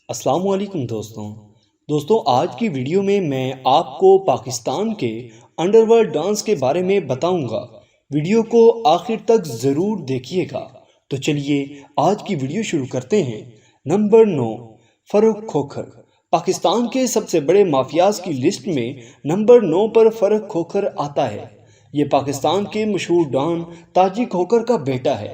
السلام علیکم دوستوں آج کی ویڈیو میں آپ کو پاکستان کے انڈر ورلڈ ڈانس کے بارے میں بتاؤں گا۔ ویڈیو کو آخر تک ضرور دیکھیے گا۔ تو چلیے آج کی ویڈیو شروع کرتے ہیں۔ نمبر 9، فاروق کھوکھر۔ پاکستان کے سب سے بڑے مافیاز کی لسٹ میں نمبر 9 پر فاروق کھوکھر آتا ہے۔ یہ پاکستان کے مشہور ڈان تاجی کھوکھر کا بیٹا ہے۔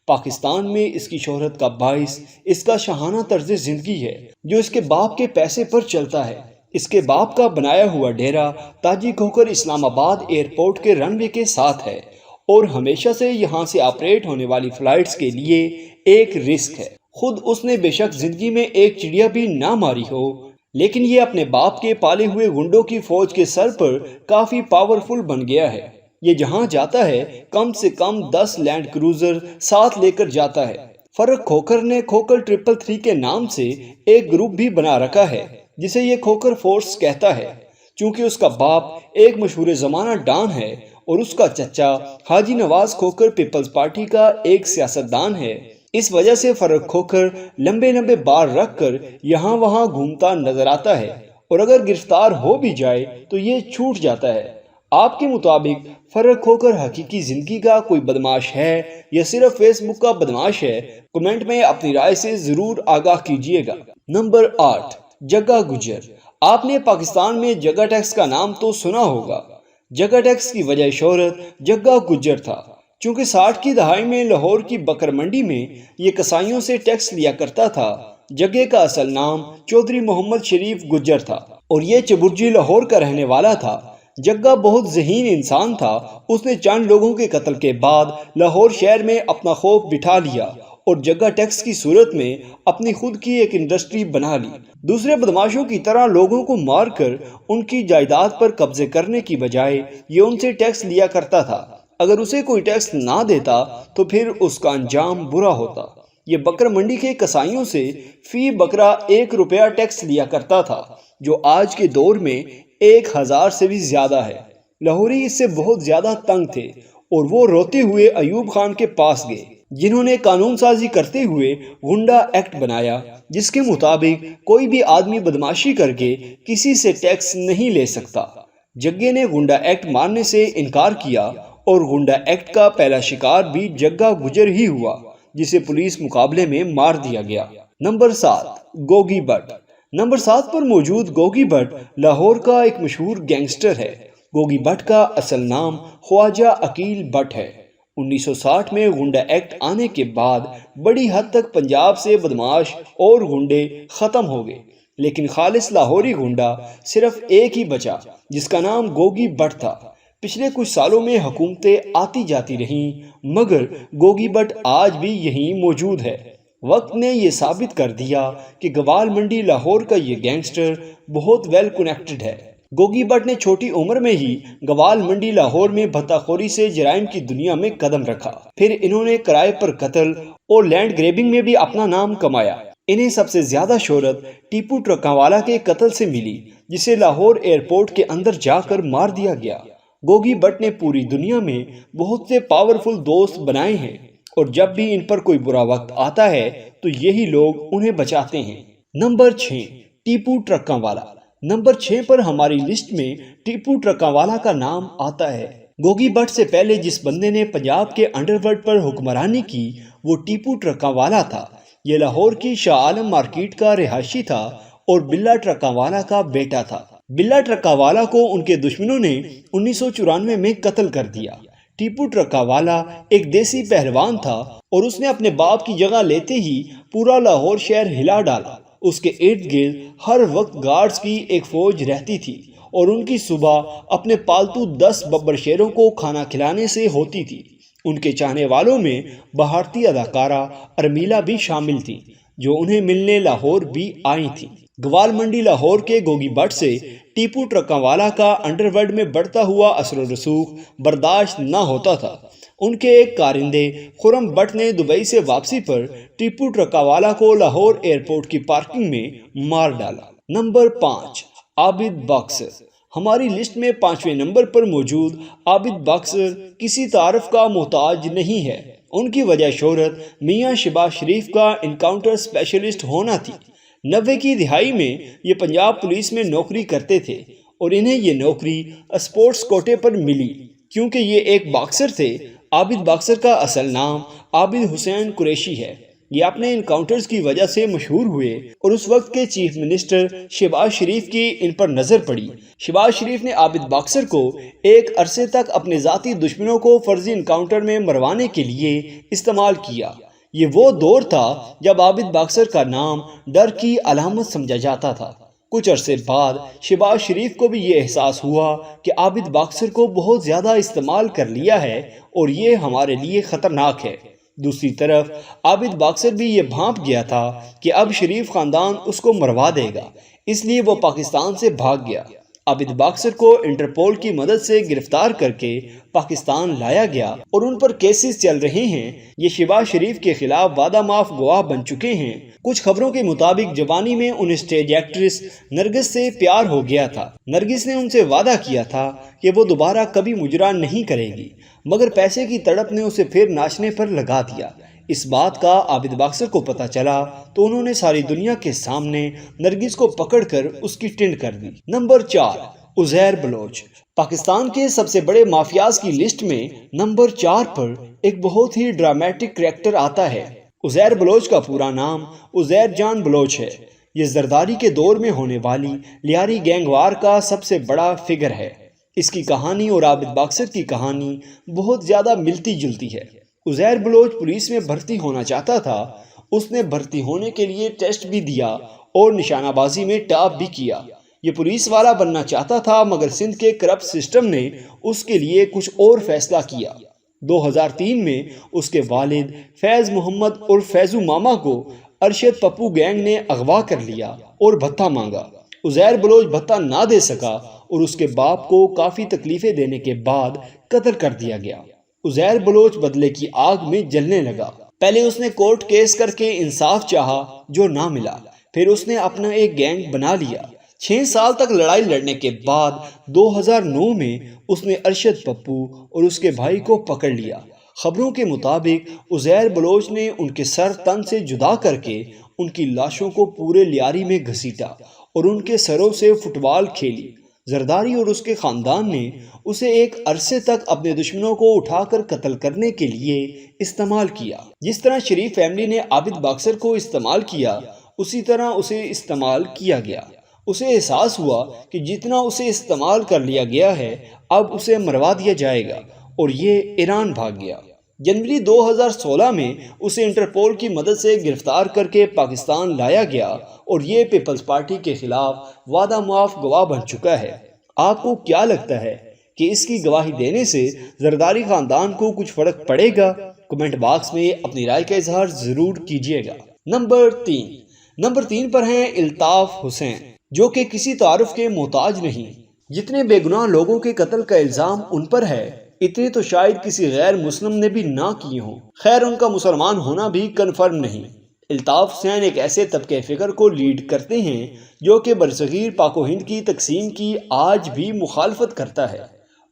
پاکستان میں اس کی شہرت کا باعث اس کا شاہانہ طرز زندگی ہے جو اس کے باپ کے پیسے پر چلتا ہے۔ اس کے باپ کا بنایا ہوا ڈیرا تاجی کھوکھر اسلام آباد ایئرپورٹ کے رن وے کے ساتھ ہے اور ہمیشہ سے یہاں سے آپریٹ ہونے والی فلائٹس کے لیے ایک رسک ہے۔ خود اس نے بے شک زندگی میں ایک چڑیا بھی نہ ماری ہو، لیکن یہ اپنے باپ کے پالے ہوئے گنڈوں کی فوج کے سر پر کافی پاورفل بن گیا ہے۔ یہ جہاں جاتا ہے کم سے کم 10 لینڈ کروزر ساتھ لے کر جاتا ہے۔ فاروق کھوکھر نے کھوکھر 333 کے نام سے ایک گروپ بھی بنا رکھا ہے جسے یہ کھوکھر فورس کہتا ہے، چونکہ اس کا باپ ایک مشہور زمانہ ڈان ہے اور اس کا چچا حاجی نواز کھوکھر پیپلز پارٹی کا ایک سیاستدان ہے۔ اس وجہ سے فاروق کھوکھر لمبے لمبے بار رکھ کر یہاں وہاں گھومتا نظر آتا ہے اور اگر گرفتار ہو بھی جائے تو یہ چھوٹ جاتا ہے۔ آپ کے مطابق فاروق کھوکھر حقیقی زندگی کا کوئی بدماش ہے یا صرف فیس بک کا بدماش ہے؟ کمنٹ میں اپنی رائے سے ضرور آگاہ کیجیے گا۔ نمبر 8، جگا گجر۔ آپ نے پاکستان میں جگا ٹیکس کا نام تو سنا ہوگا۔ جگا ٹیکس کی وجہ شہرت جگا گجر تھا، چونکہ 60 کی دہائی میں لاہور کی بکر منڈی میں یہ کسائیوں سے ٹیکس لیا کرتا تھا۔ جگے کا اصل نام چودھری محمد شریف گجر تھا اور یہ چبرجی لاہور کا رہنے والا تھا۔ جگا بہت ذہین انسان تھا۔ اس نے چند لوگوں کے قتل کے بعد لاہور شہر میں اپنا خوف بٹھا لیا اور جگا ٹیکس کی صورت میں اپنی خود کی ایک انڈسٹری بنا لی۔ دوسرے بدماشوں کی طرح لوگوں کو مار کر ان کی جائیداد پر قبضے کرنے کی بجائے یہ ان سے ٹیکس لیا کرتا تھا۔ اگر اسے کوئی ٹیکس نہ دیتا تو پھر اس کا انجام برا ہوتا۔ یہ بکر منڈی کے کسائیوں سے فی بکرا 1 روپیہ ٹیکس لیا کرتا تھا، جو آج کے دور میں 1000 سے بھی زیادہ ہے۔ لاہوری اس سے بہت زیادہ تنگ تھے اور وہ روتے ہوئے ایوب خان کے پاس گئے، جنہوں نے قانون سازی کرتے ہوئے گنڈا ایکٹ بنایا، جس کے مطابق کوئی بھی آدمی بدماشی کر کے کسی سے ٹیکس نہیں لے سکتا۔ جگے نے گنڈا ایکٹ ماننے سے انکار کیا اور گنڈا ایکٹ کا پہلا شکار بھی جگا گجر ہی ہوا، جسے پولیس مقابلے میں مار دیا گیا۔ Number 7، Gogi but. نمبر 7 پر موجود گوگی بٹ لاہور کا ایک مشہور گینگسٹر ہے۔ گوگی بٹ کا اصل نام خواجہ عقیل بٹ ہے۔ 1960 میں گنڈا ایکٹ آنے کے بعد بڑی حد تک پنجاب سے بدماش اور گنڈے ختم ہو گئے، لیکن خالص لاہوری گنڈا صرف ایک ہی بچا جس کا نام گوگی بٹ تھا۔ پچھلے کچھ سالوں میں حکومتیں آتی جاتی رہیں مگر گوگی بٹ آج بھی یہیں موجود ہے۔ وقت نے یہ ثابت کر دیا کہ گوال منڈی لاہور کا یہ گینگسٹر بہت ویل کنیکٹڈ ہے۔ گوگی بٹ نے چھوٹی عمر میں ہی گوال منڈی لاہور میں بھتہ خوری سے جرائم کی دنیا میں قدم رکھا۔ پھر انہوں نے کرائے پر قتل اور لینڈ گریبنگ میں بھی اپنا نام کمایا۔ انہیں سب سے زیادہ شہرت ٹیپو ٹرکاوالا کے قتل سے ملی، جسے لاہور ایئرپورٹ کے اندر جا کر مار دیا گیا۔ گوگی بٹ نے پوری دنیا میں بہت سے پاورفل دوست بنائے ہیں اور جب بھی ان پر کوئی برا وقت آتا ہے تو یہی لوگ انہیں بچاتے ہیں۔ نمبر 6، ٹیپو ٹرکاوالا۔ نمبر 6 پر ہماری لسٹ میں ٹیپو ٹرکاوالا کا نام آتا ہے۔ گوگی بٹ سے پہلے جس بندے نے پنجاب کے انڈر ورلڈ پر حکمرانی کی وہ ٹیپو ٹرکاوالا تھا۔ یہ لاہور کی شاہ عالم مارکیٹ کا رہائشی تھا اور بلا ٹرکاوالا کا بیٹا تھا۔ بلا ٹرکاوالا کو ان کے دشمنوں نے 1994 میں قتل کر دیا۔ ٹیپو ٹرکاوالا ایک دیسی پہلوان تھا اور اس نے اپنے باپ کی جگہ لیتے ہی پورا لاہور شہر ہلا ڈالا۔ اس کے ارد گرد ہر وقت گارڈز کی ایک فوج رہتی تھی اور ان کی صبح اپنے پالتو 10 ببر شیروں کو کھانا کھلانے سے ہوتی تھی۔ ان کے چاہنے والوں میں بھارتی اداکارہ ارمیلا بھی شامل تھی جو انہیں ملنے لاہور بھی آئی تھی۔ گوال منڈی لاہور کے گوگی بٹ سے ٹیپو ٹرکاوالا کا انڈر ورلڈ میں بڑھتا ہوا اثر و رسوخ برداشت نہ ہوتا تھا۔ ان کے ایک کارندے خرم بٹ نے دبئی سے واپسی پر ٹیپو ٹرکاوالا کو لاہور ایئرپورٹ کی پارکنگ میں مار ڈالا۔ نمبر 5، عابد باکسر۔ ہماری لسٹ میں 5ویں نمبر پر موجود عابد باکسر کسی تعارف کا محتاج نہیں ہے۔ ان کی وجہ شہرت میاں شباز شریف کا انکاؤنٹر اسپیشلسٹ ہونا تھی۔ 90 کی دہائی میں یہ پنجاب پولیس میں نوکری کرتے تھے اور انہیں یہ نوکری اسپورٹس کوٹے پر ملی کیونکہ یہ ایک باکسر تھے۔ عابد باکسر کا اصل نام عابد حسین قریشی ہے۔ یہ اپنے انکاؤنٹرز کی وجہ سے مشہور ہوئے اور اس وقت کے چیف منسٹر شہباز شریف کی ان پر نظر پڑی۔ شہباز شریف نے عابد باکسر کو ایک عرصے تک اپنے ذاتی دشمنوں کو فرضی انکاؤنٹر میں مروانے کے لیے استعمال کیا۔ یہ وہ دور تھا جب عابد باکسر کا نام ڈر کی علامت سمجھا جاتا تھا۔ کچھ عرصے بعد شہباز شریف کو بھی یہ احساس ہوا کہ عابد باکسر کو بہت زیادہ استعمال کر لیا ہے اور یہ ہمارے لیے خطرناک ہے۔ دوسری طرف عابد باکسر بھی یہ بھانپ گیا تھا کہ اب شریف خاندان اس کو مروا دے گا، اس لیے وہ پاکستان سے بھاگ گیا۔ عابد باکسر کو انٹرپول کی مدد سے گرفتار کر کے پاکستان لایا گیا اور ان پر کیسز چل رہے ہیں۔ یہ شہباز شریف کے خلاف وعدہ معاف گواہ بن چکے ہیں۔ کچھ خبروں کے مطابق جوانی میں ان اسٹیج ایکٹریس نرگس سے پیار ہو گیا تھا۔ نرگس نے ان سے وعدہ کیا تھا کہ وہ دوبارہ کبھی مجرا نہیں کرے گی، مگر پیسے کی تڑپ نے اسے پھر ناچنے پر لگا دیا۔ اس بات کا عابد باکسر کو پتہ چلا تو انہوں نے ساری دنیا کے سامنے نرگس کو پکڑ کر اس کی ٹنڈ کر دی۔ نمبر 4، عزیر بلوچ۔ پاکستان کے سب سے بڑے مافیاز کی لسٹ میں نمبر 4 پر ایک بہت ہی ڈرامیٹک کریکٹر آتا ہے۔ عزیر بلوچ کا پورا نام عزیر جان بلوچ ہے۔ یہ زرداری کے دور میں ہونے والی لیاری گینگ وار کا سب سے بڑا فگر ہے۔ اس کی کہانی اور عابد باکسر کی کہانی بہت زیادہ ملتی جلتی ہے۔ عزیر بلوچ پولیس میں بھرتی ہونا چاہتا تھا۔ اس نے بھرتی ہونے کے لیے ٹیسٹ بھی دیا اور نشانہ بازی میں ٹاپ بھی کیا۔ یہ پولیس والا بننا چاہتا تھا مگر سندھ کے کرپٹ سسٹم نے اس کے لیے کچھ اور فیصلہ کیا۔ 2003 میں اس کے والد فیض محمد اور فیضو ماما کو ارشد پپو گینگ نے اغوا کر لیا اور بھتہ مانگا۔ عزیر بلوچ بھتہ نہ دے سکا اور اس کے باپ کو کافی تکلیفیں دینے کے بعد قتل کر دیا گیا۔ عزیر بلوچ بدلے کی آگ میں جلنے لگا۔ پہلے اس نے کورٹ کیس کر کے انصاف چاہا جو نہ ملا، پھر اس نے اپنا ایک گینگ بنا لیا۔ 6 سال تک لڑائی لڑنے کے بعد 2009 میں اس نے ارشد پپو اور اس کے بھائی کو پکڑ لیا۔ خبروں کے مطابق عزیر بلوچ نے ان کے سر تن سے جدا کر کے ان کی لاشوں کو پورے لیاری میں گھسیٹا اور ان کے سروں سے فٹ بال کھیلی۔ زرداری اور اس کے خاندان نے اسے ایک عرصے تک اپنے دشمنوں کو اٹھا کر قتل کرنے کے لیے استعمال کیا۔ جس طرح شریف فیملی نے عابد باکسر کو استعمال کیا، اسی طرح اسے استعمال کیا گیا۔ اسے احساس ہوا کہ جتنا اسے استعمال کر لیا گیا ہے اب اسے مروا دیا جائے گا اور یہ ایران بھاگ گیا۔ جنوری 2016 میں اسے انٹرپول کی مدد سے گرفتار کر کے پاکستان لایا گیا اور یہ پیپلز پارٹی کے خلاف وعدہ معاف گواہ بن چکا ہے۔ آپ کو کیا لگتا ہے کہ اس کی گواہی دینے سے زرداری خاندان کو کچھ فرق پڑے گا؟ کمنٹ باکس میں اپنی رائے کا اظہار ضرور کیجیے گا۔ نمبر 3 پر ہیں الطاف حسین، جو کہ کسی تعارف کے محتاج نہیں۔ جتنے بے گناہ لوگوں کے قتل کا الزام ان پر ہے، اتنے تو شاید کسی غیر مسلم نے بھی نہ کیے ہوں۔ خیر، ان کا مسلمان ہونا بھی کنفرم نہیں۔ الطاف حسین ایک ایسے طبقے فکر کو لیڈ کرتے ہیں جو کہ برصغیر پاک و ہند کی تقسیم کی آج بھی مخالفت کرتا ہے۔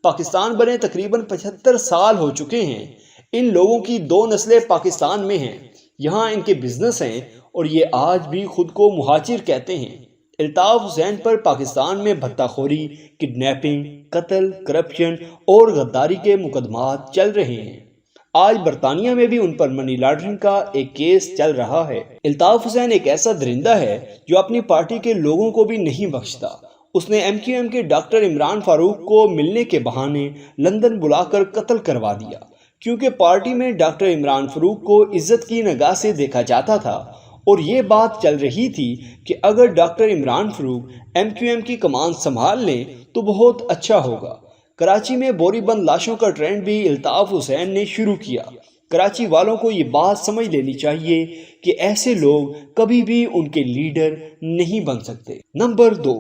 پاکستان بنے تقریباً 75 سال ہو چکے ہیں۔ ان لوگوں کی 2 نسلیں پاکستان میں ہیں، یہاں ان کے بزنس ہیں اور یہ آج بھی خود کو مہاجر کہتے ہیں۔ الطاف حسین پر پاکستان میں بھتہ خوری، کڈنیپنگ، قتل، کرپشن اور غداری کے مقدمات چل رہے ہیں۔ آج برطانیہ میں بھی ان پر منی لانڈرنگ کا ایک کیس چل رہا ہے۔ الطاف حسین ایک ایسا درندہ ہے جو اپنی پارٹی کے لوگوں کو بھی نہیں بخشتا۔ اس نے MQM کے ڈاکٹر عمران فاروق کو ملنے کے بہانے لندن بلا کر قتل کروا دیا، کیونکہ پارٹی میں ڈاکٹر عمران فاروق کو عزت کی نگاہ سے دیکھا جاتا تھا اور یہ بات چل رہی تھی کہ اگر ڈاکٹر عمران فاروق MQM کی کمان سنبھال لیں تو بہت اچھا ہوگا۔ کراچی میں بوری بند لاشوں کا ٹرینڈ بھی الطاف حسین نے شروع کیا۔ کراچی والوں کو یہ بات سمجھ لینی چاہیے کہ ایسے لوگ کبھی بھی ان کے لیڈر نہیں بن سکتے۔ نمبر 2،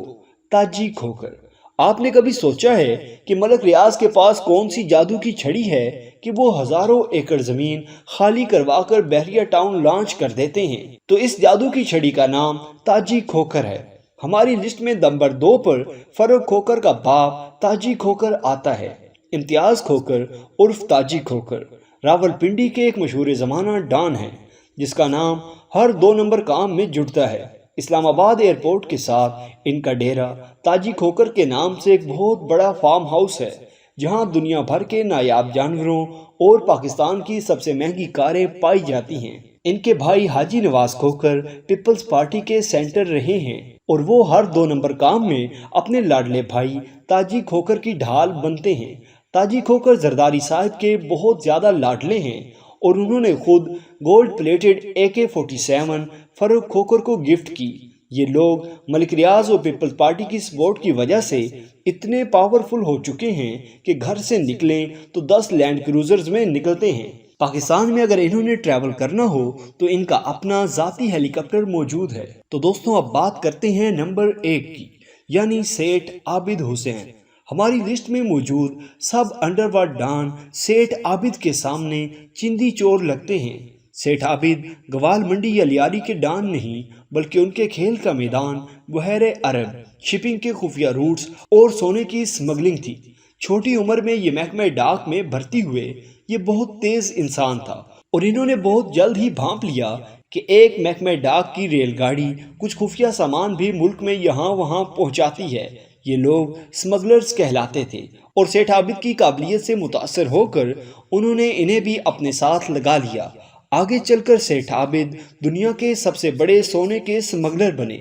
تاجی کھوکر۔ آپ نے کبھی سوچا ہے کہ ملک ریاض کے پاس کون سی جادو کی چھڑی ہے کہ وہ ہزاروں ایکڑ زمین خالی کروا کر بحریہ ٹاؤن لانچ کر دیتے ہیں؟ تو اس جادو کی چھڑی کا نام تاجی کھوکر ہے۔ ہماری لسٹ میں نمبر 2 پر فروغ کھوکر کا باپ تاجی کھوکر آتا ہے۔ امتیاز کھوکر عرف تاجی کھوکر راولپنڈی کے ایک مشہور زمانہ ڈان ہے جس کا نام ہر 2 نمبر کام میں جڑتا ہے۔ اسلام آباد ایئرپورٹ کے ساتھ ان کا ڈیرا تاجی کھوکر کے نام سے ایک بہت بڑا فارم ہاؤس ہے، جہاں دنیا بھر کے نایاب جانوروں اور پاکستان کی سب سے مہنگی کاریں پائی جاتی ہیں۔ ان کے بھائی حاجی نواز کھوکر پیپلز پارٹی کے سینٹر رہے ہیں اور وہ ہر 2 نمبر کام میں اپنے لاڈلے بھائی تاجی کھوکر کی ڈھال بنتے ہیں۔ تاجی کھوکر زرداری صاحب کے بہت زیادہ لاڈلے ہیں اور انہوں نے خود گولڈ پلیٹڈ AK-47 فاروق کھوکر کو گفٹ کی۔ یہ لوگ ملک ریاض اور پیپلز پارٹی کی سپورٹ کی وجہ سے اتنے پاورفل ہو چکے ہیں کہ گھر سے نکلیں تو 10 لینڈ کروزرز میں نکلتے ہیں۔ پاکستان میں اگر انہوں نے ٹریول کرنا ہو تو ان کا اپنا ذاتی ہیلی کاپٹر موجود ہے۔ تو دوستوں اب بات کرتے ہیں نمبر 1 کی، یعنی سیٹھ عابد حسین۔ ہماری لسٹ میں موجود سب انڈر ورلڈ ڈان سیٹھ عابد کے سامنے چندی چور لگتے ہیں۔ سیٹھ عابد گوال منڈی یا لیاری کے ڈان نہیں، بلکہ ان کے کھیل کا میدان بحیرہ عرب، شپنگ کے خفیہ روٹس اور سونے کی سمگلنگ تھی۔ چھوٹی عمر میں یہ محکمہ ڈاک میں بھرتی ہوئے۔ یہ بہت تیز انسان تھا اور انہوں نے بہت جلد ہی بھانپ لیا کہ ایک محکمہ ڈاک کی ریل گاڑی کچھ خفیہ سامان بھی ملک میں یہاں وہاں پہنچاتی ہے۔ یہ لوگ سمگلرز کہلاتے تھے اور سیٹھ عابد کی قابلیت سے متاثر ہو کر انہوں نے انہیں بھی اپنے ساتھ لگا لیا۔ آگے چل کر سیٹھ عابد دنیا کے سب سے بڑے سونے کے سمگلر بنے۔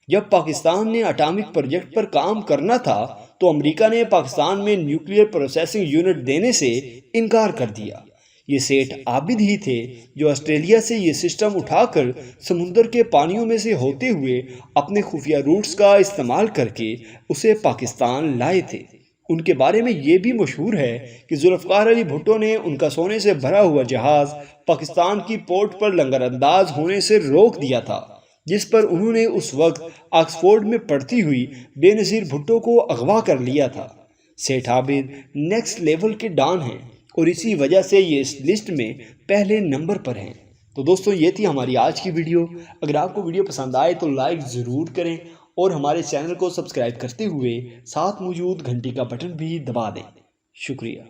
جب پاکستان نے اٹامک پروجیکٹ پر کام کرنا تھا تو امریکہ نے پاکستان میں نیوکلیئر پروسیسنگ یونٹ دینے سے انکار کر دیا۔ یہ سیٹھ عابد ہی تھے جو آسٹریلیا سے یہ سسٹم اٹھا کر سمندر کے پانیوں میں سے ہوتے ہوئے اپنے خفیہ روٹس کا استعمال کر کے اسے پاکستان لائے تھے۔ ان کے بارے میں یہ بھی مشہور ہے کہ ذوالفقار علی بھٹو نے ان کا سونے سے بھرا ہوا جہاز پاکستان کی پورٹ پر لنگر انداز ہونے سے روک دیا تھا، جس پر انہوں نے اس وقت آکسفورڈ میں پڑھتی ہوئی بے نظیر بھٹو کو اغوا کر لیا تھا۔ سیٹھ عابد نیکسٹ لیول کے ڈان ہیں اور اسی وجہ سے یہ اس لسٹ میں پہلے نمبر پر ہیں۔ تو دوستوں یہ تھی ہماری آج کی ویڈیو۔ اگر آپ کو ویڈیو پسند آئے تو لائک ضرور کریں اور ہمارے چینل کو سبسکرائب کرتے ہوئے ساتھ موجود گھنٹی کا بٹن بھی دبا دیں۔ شکریہ۔